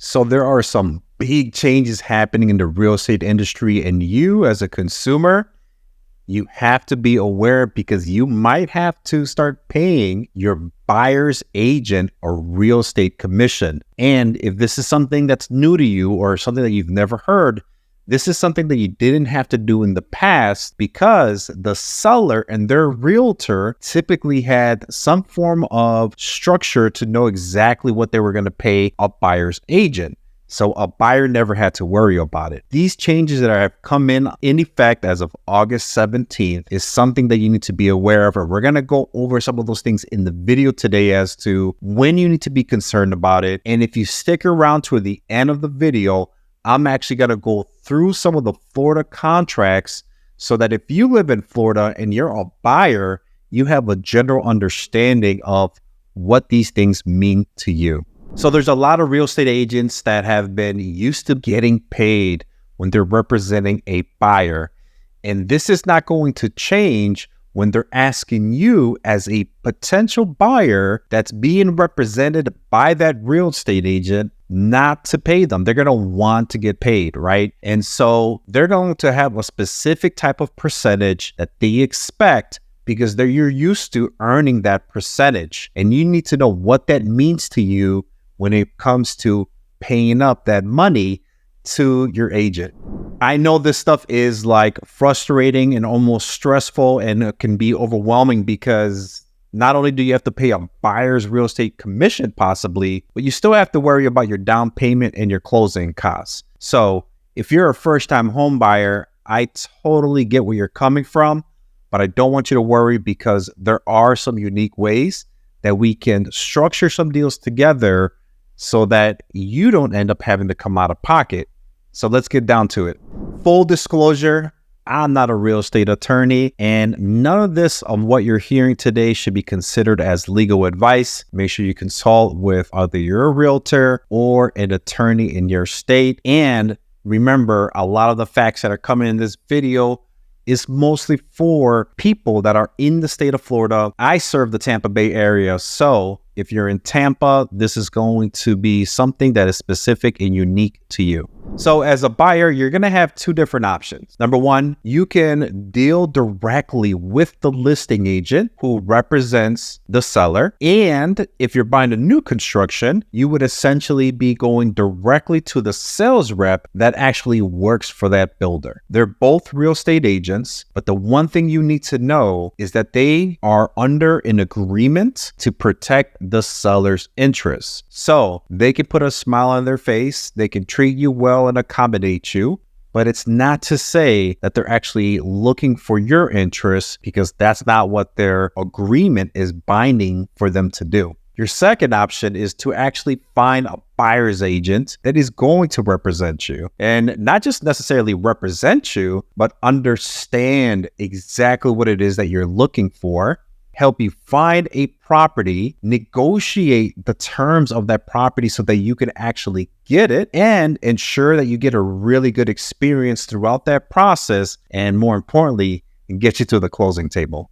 So there are some big changes happening in the real estate industry, and you as a consumer, you have to be aware because you might have to start paying your buyer's agent a real estate commission. And if this is something that's new to you or something that you've never heard, this is something that you didn't have to do in the past because the seller and their realtor typically had some form of structure to know exactly what they were going to pay a buyer's agent. So a buyer never had to worry about it. These changes that have come in effect as of August 17th is something that you need to be aware of. And we're going to go over some of those things in the video today as to when you need to be concerned about it. And if you stick around to the end of the video, I'm actually going to go through some of the Florida contracts so that if you live in Florida and you're a buyer, you have a general understanding of what these things mean to you. So there's a lot of real estate agents that have been used to getting paid when they're representing a buyer. And this is not going to change when they're asking you as a potential buyer that's being represented by that real estate agent not to pay them. They're going to want to get paid, right? And so they're going to have a specific type of percentage that they expect because you're used to earning that percentage. And you need to know what that means to you when it comes to paying up that money to your agent. I know this stuff is like frustrating and almost stressful, and it can be overwhelming because not only do you have to pay a buyer's real estate commission possibly, but you still have to worry about your down payment and your closing costs. So if you're a first-time home buyer, I totally get where you're coming from, but I don't want you to worry because there are some unique ways that we can structure some deals together so that you don't end up having to come out of pocket. So let's get down to it. Full disclosure, I'm not a real estate attorney, and none of this of what you're hearing today should be considered as legal advice. Make sure you consult with either your realtor or an attorney in your state. And remember, a lot of the facts that are coming in this video is mostly for people that are in the state of Florida. I serve the Tampa Bay area, so if you're in Tampa, this is going to be something that is specific and unique to you. So as a buyer, you're going to have two different options. Number one, you can deal directly with the listing agent who represents the seller. And if you're buying a new construction, you would essentially be going directly to the sales rep that actually works for that builder. They're both real estate agents, but the one thing you need to know is that they are under an agreement to protect the seller's interests. So they can put a smile on their face, they can treat you well and accommodate you, but it's not to say that they're actually looking for your interests because that's not what their agreement is binding for them to do. Your second option is to actually find a buyer's agent that is going to represent you, and not just necessarily represent you, but understand exactly what it is that you're looking for, help you find a property, negotiate the terms of that property so that you can actually get it, and ensure that you get a really good experience throughout that process, and more importantly, get you to the closing table.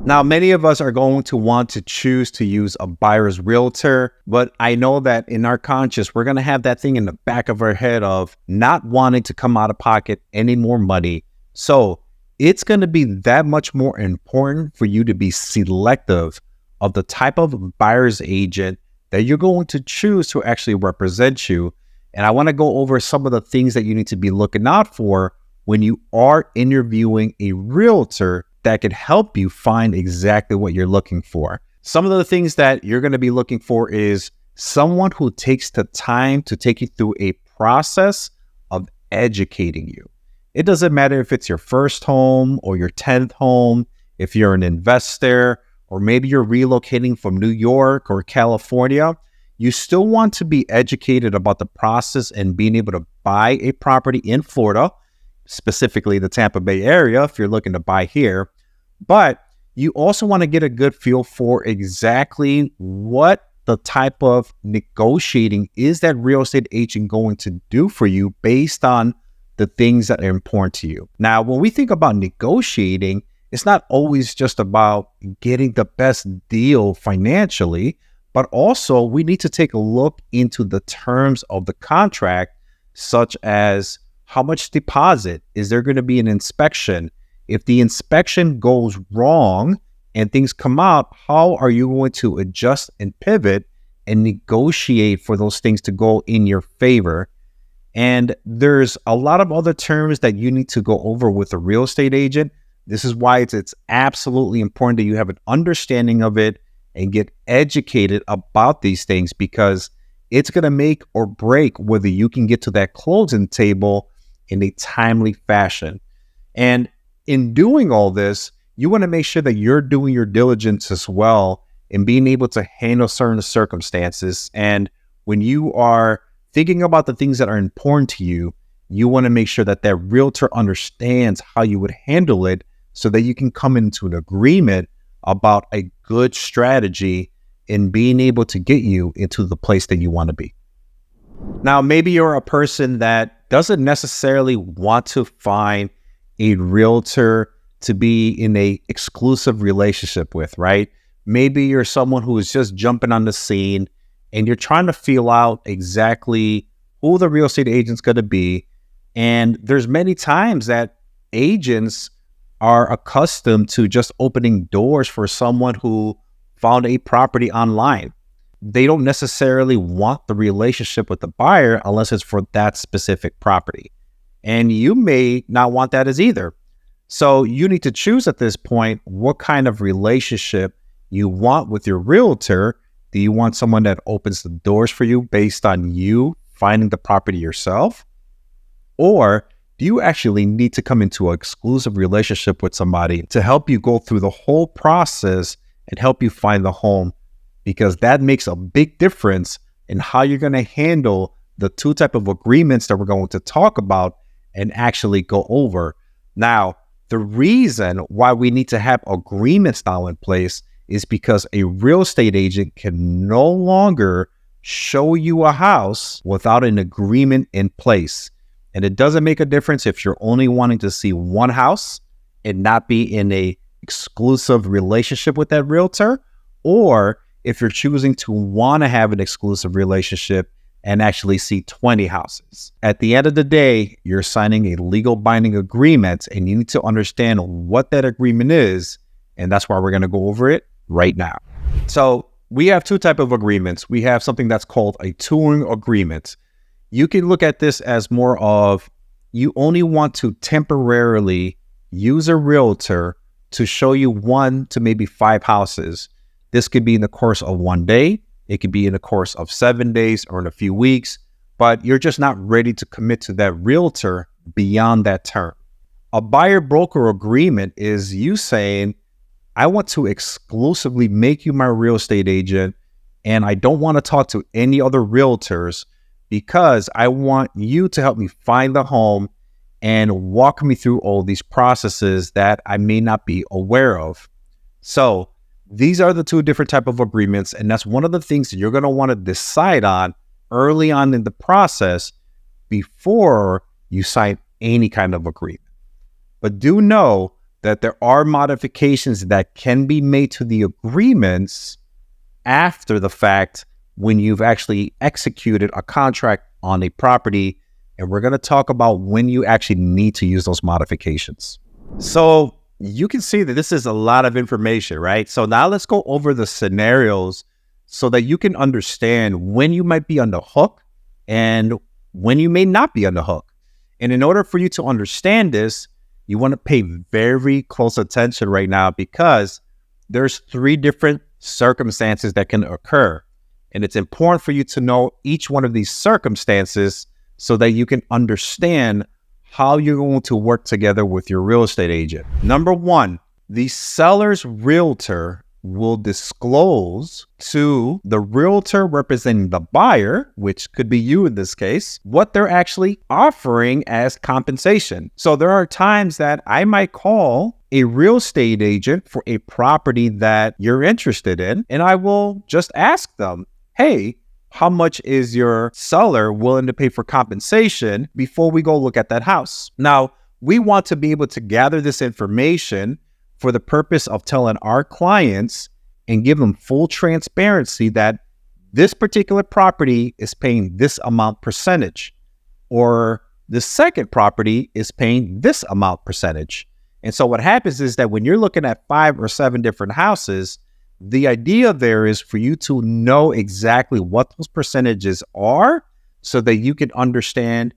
Now, many of us are going to want to choose to use a buyer's realtor, but I know that in our conscience, we're going to have that thing in the back of our head of not wanting to come out of pocket any more money. So it's going to be that much more important for you to be selective of the type of buyer's agent that you're going to choose to actually represent you. And I want to go over some of the things that you need to be looking out for when you are interviewing a realtor that could help you find exactly what you're looking for. Some of the things that you're going to be looking for is someone who takes the time to take you through a process of educating you. It doesn't matter if it's your first home or your 10th home, if you're an investor, or maybe you're relocating from New York or California, you still want to be educated about the process and being able to buy a property in Florida, specifically the Tampa Bay area if you're looking to buy here. But you also want to get a good feel for exactly what the type of negotiating is that real estate agent going to do for you based on the things that are important to you. Now, when we think about negotiating, it's not always just about getting the best deal financially, but also we need to take a look into the terms of the contract, such as how much deposit, is there going to be an inspection? If the inspection goes wrong and things come out, how are you going to adjust and pivot and negotiate for those things to go in your favor? And there's a lot of other terms that you need to go over with a real estate agent. This is why it's absolutely important that you have an understanding of it and get educated about these things, because it's going to make or break whether you can get to that closing table in a timely fashion. And in doing all this, you want to make sure that you're doing your diligence as well in being able to handle certain circumstances. And when you are thinking about the things that are important to you, you want to make sure that that realtor understands how you would handle it so that you can come into an agreement about a good strategy in being able to get you into the place that you want to be. Now, maybe you're a person that doesn't necessarily want to find a realtor to be in a exclusive relationship with, right? Maybe you're someone who is just jumping on the scene and you're trying to feel out exactly who the real estate agent's going to be. And there's many times that agents are accustomed to just opening doors for someone who found a property online. They don't necessarily want the relationship with the buyer unless it's for that specific property. And you may not want that as either. So you need to choose at this point what kind of relationship you want with your realtor. Do you want someone that opens the doors for you based on you finding the property yourself? Or do you actually need to come into an exclusive relationship with somebody to help you go through the whole process and help you find the home? Because that makes a big difference in how you're going to handle the two type of agreements that we're going to talk about and actually go over. Now, the reason why we need to have agreements now in place is because a real estate agent can no longer show you a house without an agreement in place. And it doesn't make a difference if you're only wanting to see one house and not be in a exclusive relationship with that realtor, or if you're choosing to want to have an exclusive relationship and actually see 20 houses. At the end of the day, you're signing a legal binding agreement and you need to understand what that agreement is. And that's why we're going to go over it right now. So we have two types of agreements. We have something that's called a touring agreement. You can look at this as more of you only want to temporarily use a realtor to show you 1 to maybe 5 houses. This could be in the course of one day. It could be in the course of 7 days or in a few weeks, but you're just not ready to commit to that realtor beyond that term. A buyer broker agreement is you saying, I want to exclusively make you my real estate agent, and I don't want to talk to any other realtors because I want you to help me find the home and walk me through all these processes that I may not be aware of. So these are the two different types of agreements, and that's one of the things that you're going to want to decide on early on in the process before you sign any kind of agreement. But do know that there are modifications that can be made to the agreements after the fact when you've actually executed a contract on a property, and we're going to talk about when you actually need to use those modifications. So you can see that this is a lot of information, right? So now let's go over the scenarios so that you can understand when you might be on the hook and when you may not be on the hook. And in order for you to understand this, you want to pay very close attention right now, because there's 3 different circumstances that can occur. And it's important for you to know each one of these circumstances so that you can understand how you're going to work together with your real estate agent. Number 1, the seller's realtor will disclose to the realtor representing the buyer, which could be you in this case, what they're actually offering as compensation. So there are times that I might call a real estate agent for a property that you're interested in, and I will just ask them, hey, how much is your seller willing to pay for compensation before we go look at that house? Now, we want to be able to gather this information for the purpose of telling our clients and give them full transparency that this particular property is paying this amount percentage, or the second property is paying this amount percentage. And so what happens is that when you're looking at 5 or 7 different houses, the idea there is for you to know exactly what those percentages are so that you can understand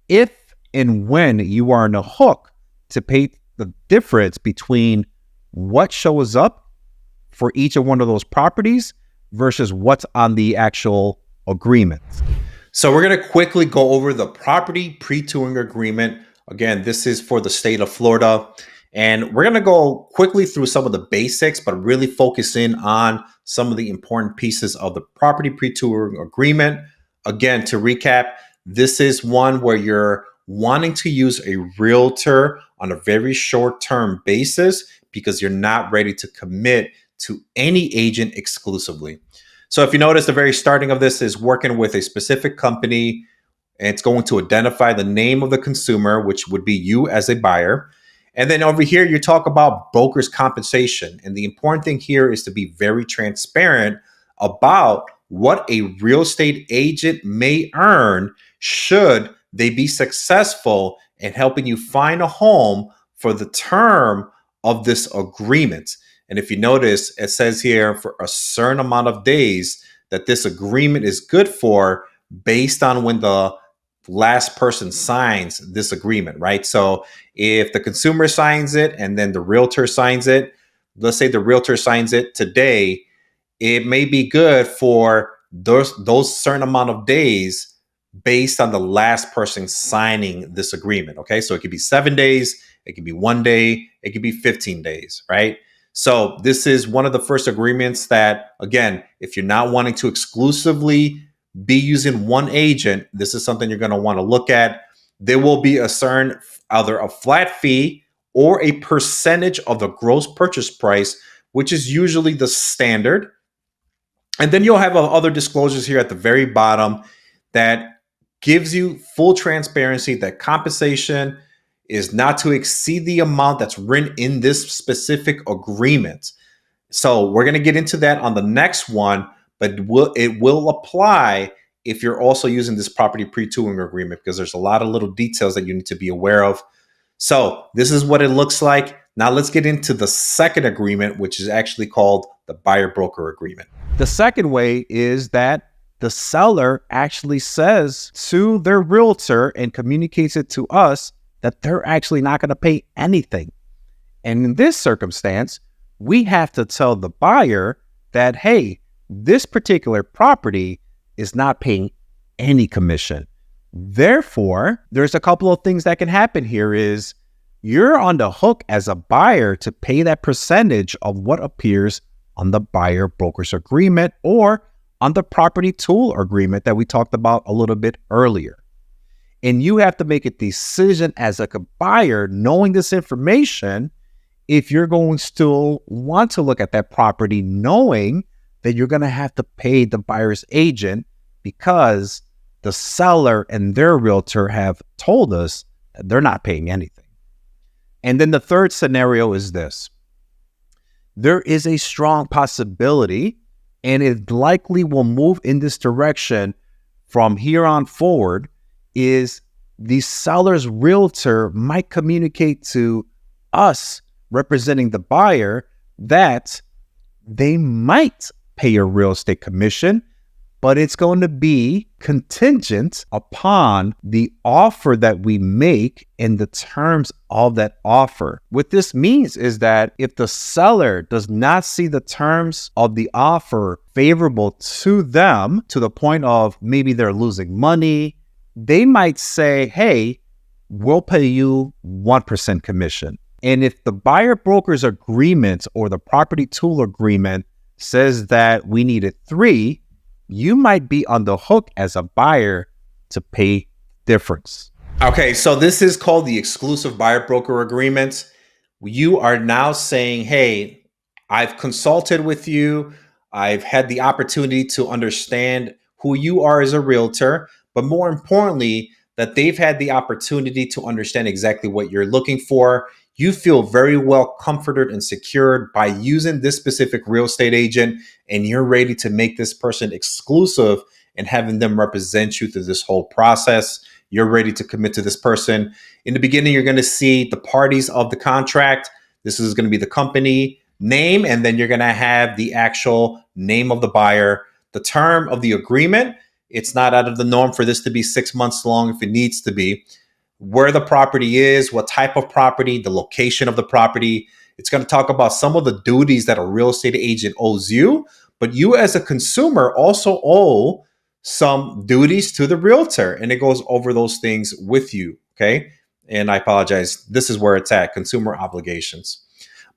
if and when you are on the hook to pay the difference between what shows up for each of one of those properties versus what's on the actual agreement. So we're going to quickly go over the property pre-touring agreement. Again, this is for the state of Florida. And we're going to go quickly through some of the basics, but really focus in on some of the important pieces of the property pre-touring agreement. Again, to recap, this is one where you're wanting to use a realtor on a very short-term basis because you're not ready to commit to any agent exclusively. So if you notice, the very starting of this is working with a specific company, and it's going to identify the name of the consumer, which would be you as a buyer. And then over here, you talk about broker's compensation. And the important thing here is to be very transparent about what a real estate agent may earn should they be successful in helping you find a home for the term of this agreement. And if you notice, it says here for a certain amount of days that this agreement is good for based on when the last person signs this agreement, right? So if the consumer signs it and then the realtor signs it, let's say the realtor signs it today, it may be good for those certain amount of days based on the last person signing this agreement. Okay, so it could be 7 days, it could be 1 day, it could be 15 days, right? So this is one of the first agreements that, again, if you're not wanting to exclusively be using one agent, this is something you're going to want to look at. There will be a certain, either a flat fee or a percentage of the gross purchase price, which is usually the standard. And then you'll have other disclosures here at the very bottom that gives you full transparency that compensation is not to exceed the amount that's written in this specific agreement. So we're going to get into that on the next one, but it will apply if you're also using this property pre-touring agreement, because there's a lot of little details that you need to be aware of. So this is what it looks like. Now let's get into the second agreement, which is actually called the buyer broker agreement. The second way is that the seller actually says to their realtor and communicates it to us that they're actually not going to pay anything. And in this circumstance, we have to tell the buyer that, hey, this particular property is not paying any commission. Therefore, there's a couple of things that can happen here is you're on the hook as a buyer to pay that percentage of what appears on the buyer broker's agreement or on the property tool agreement that we talked about a little bit earlier. And you have to make a decision as a buyer, knowing this information, if you're going to still want to look at that property, knowing that you're going to have to pay the buyer's agent because the seller and their realtor have told us that they're not paying anything. And then the third scenario is this. There is a strong possibility, and it likely will move in this direction from here on forward, is the seller's realtor might communicate to us representing the buyer that they might pay a real estate commission, but it's going to be contingent upon the offer that we make and the terms of that offer. What this means is that if the seller does not see the terms of the offer favorable to them, to the point of maybe they're losing money, they might say, hey, we'll pay you 1% commission. And if the buyer broker's agreement or the property tool agreement says that we needed 3%, you might be on the hook as a buyer to pay difference. Okay, so this is called the exclusive buyer broker agreement. You are now saying, hey, I've consulted with you. I've had the opportunity to understand who you are as a realtor, but more importantly, that they've had the opportunity to understand exactly what you're looking for. You feel very well comforted and secured by using this specific real estate agent, and you're ready to make this person exclusive and having them represent you through this whole process. You're ready to commit to this person. In the beginning, you're going to see the parties of the contract. This is going to be the company name, and then you're going to have the actual name of the buyer, the term of the agreement. It's not out of the norm for this to be 6 months long if it needs to be. Where the property is, what type of property, the location of the property. It's going to talk about some of the duties that a real estate agent owes you, but you as a consumer also owe some duties to the realtor, and it goes over those things with you. Okay. And I apologize. This is where it's at, consumer obligations.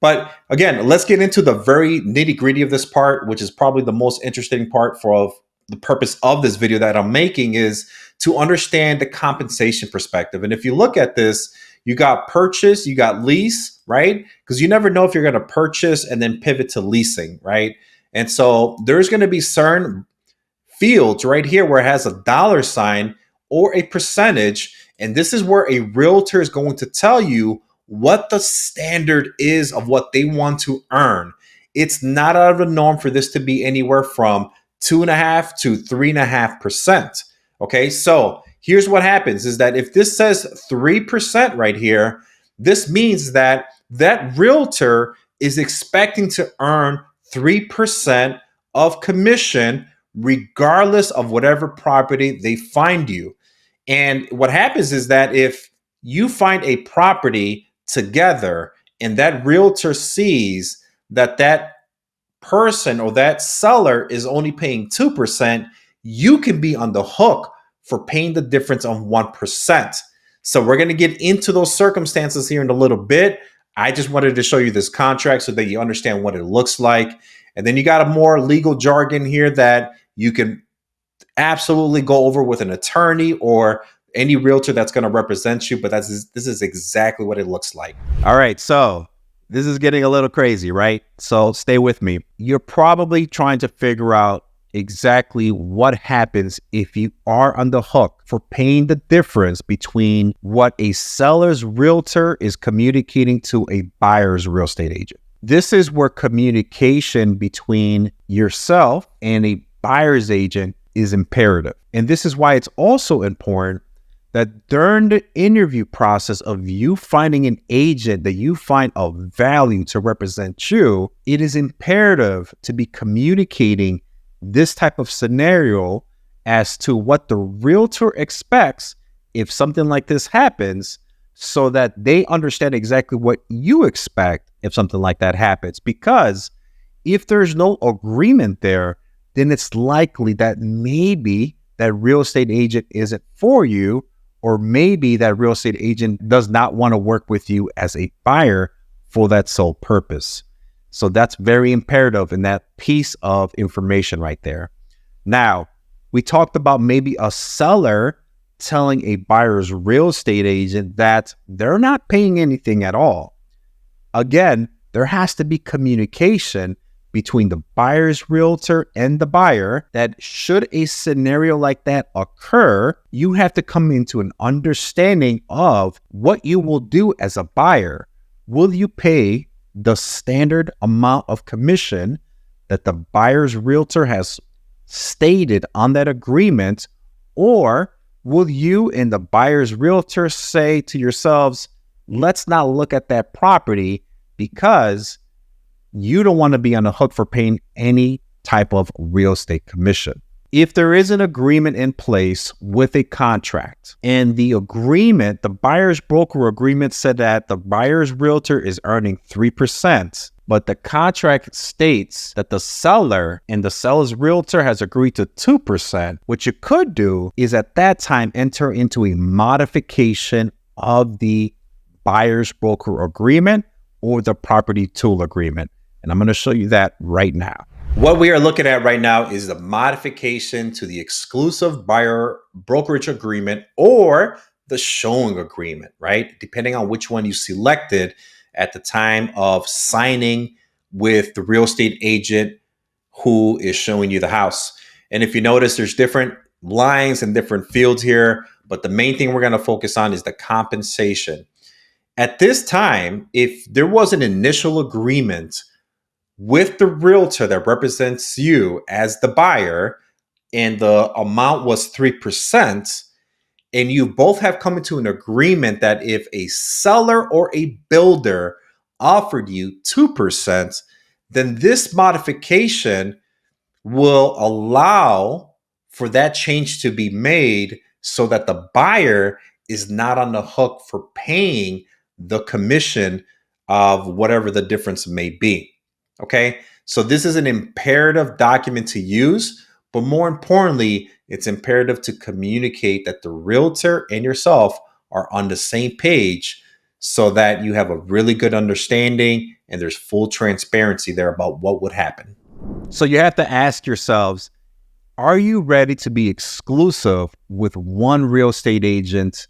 But again, let's get into the very nitty gritty of this part, which is probably the most interesting part for the purpose of this video that I'm making, is to understand the compensation perspective. And if you look at this, you got purchase, you got lease, right? Because you never know if you're going to purchase and then pivot to leasing, right? And so there's going to be certain fields right here where it has a dollar sign or a percentage. And this is where a realtor is going to tell you what the standard is of what they want to earn. It's not out of the norm for this to be anywhere from 2.5% to 3.5%. Okay, so here's what happens is that if this says 3% right here, this means that that realtor is expecting to earn 3% of commission regardless of whatever property they find you. And what happens is that if you find a property together and that realtor sees that that person or that seller is only paying 2%, you can be on the hook for paying the difference of 1%. So we're going to get into those circumstances here in a little bit. I just wanted to show you this contract so that you understand what it looks like. And then you got a more legal jargon here that you can absolutely go over with an attorney or any realtor that's going to represent you. But this is exactly what it looks like. All right. So this is getting a little crazy, right? So stay with me. You're probably trying to figure out exactly what happens if you are on the hook for paying the difference between what a seller's realtor is communicating to a buyer's real estate agent. This is where communication between yourself and a buyer's agent is imperative. And this is why it's also important that during the interview process of you finding an agent that you find of value to represent you, it is imperative to be communicating this type of scenario as to what the realtor expects if something like this happens, so that they understand exactly what you expect if something like that happens. Because if there's no agreement there, then it's likely that maybe that real estate agent isn't for you, or maybe that real estate agent does not want to work with you as a buyer for that sole purpose. So that's very imperative in that piece of information right there. Now, we talked about maybe a seller telling a buyer's real estate agent that they're not paying anything at all. Again, there has to be communication between the buyer's realtor and the buyer that should a scenario like that occur, you have to come into an understanding of what you will do as a buyer. Will you pay the standard amount of commission that the buyer's realtor has stated on that agreement, or will you and the buyer's realtor say to yourselves, let's not look at that property because you don't want to be on the hook for paying any type of real estate commission? If there is an agreement in place with a contract, and the agreement, the buyer's broker agreement said that the buyer's realtor is earning 3%, but the contract states that the seller and the seller's realtor has agreed to 2%, what you could do is at that time enter into a modification of the buyer's broker agreement or the property tool agreement. And I'm going to show you that right now. What we are looking at right now is the modification to the exclusive buyer brokerage agreement or the showing agreement, right? Depending on which one you selected at the time of signing with the real estate agent who is showing you the house. And if you notice, there's different lines and different fields here, But the main thing we're going to focus on is the compensation. At this time, if there was an initial agreement with the realtor that represents you as the buyer, and the amount was 3%, and you both have come into an agreement that if a seller or a builder offered you 2%, then this modification will allow for that change to be made so that the buyer is not on the hook for paying the commission of whatever the difference may be. Okay, so this is an imperative document to use, but more importantly, it's imperative to communicate that the realtor and yourself are on the same page so that you have a really good understanding and there's full transparency there about what would happen. So you have to ask yourselves, are you ready to be exclusive with one real estate agent,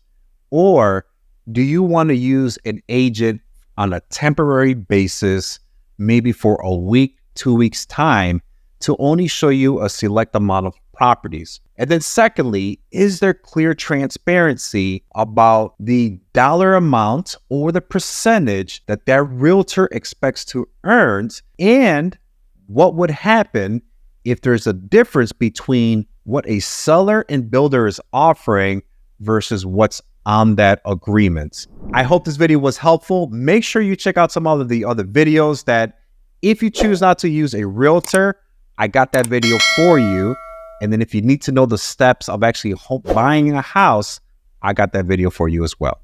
or do you want to use an agent on a temporary basis, maybe for a week, 2 weeks time, to only show you a select amount of properties? And then secondly, is there clear transparency about the dollar amount or the percentage that that realtor expects to earn, and what would happen if there's a difference between what a seller and builder is offering versus what's on that agreement? I hope this video was helpful. Make sure you check out some of the other videos that, if you choose not to use a realtor, I got that video for you. And then if you need to know the steps of actually buying a house, I got that video for you as well.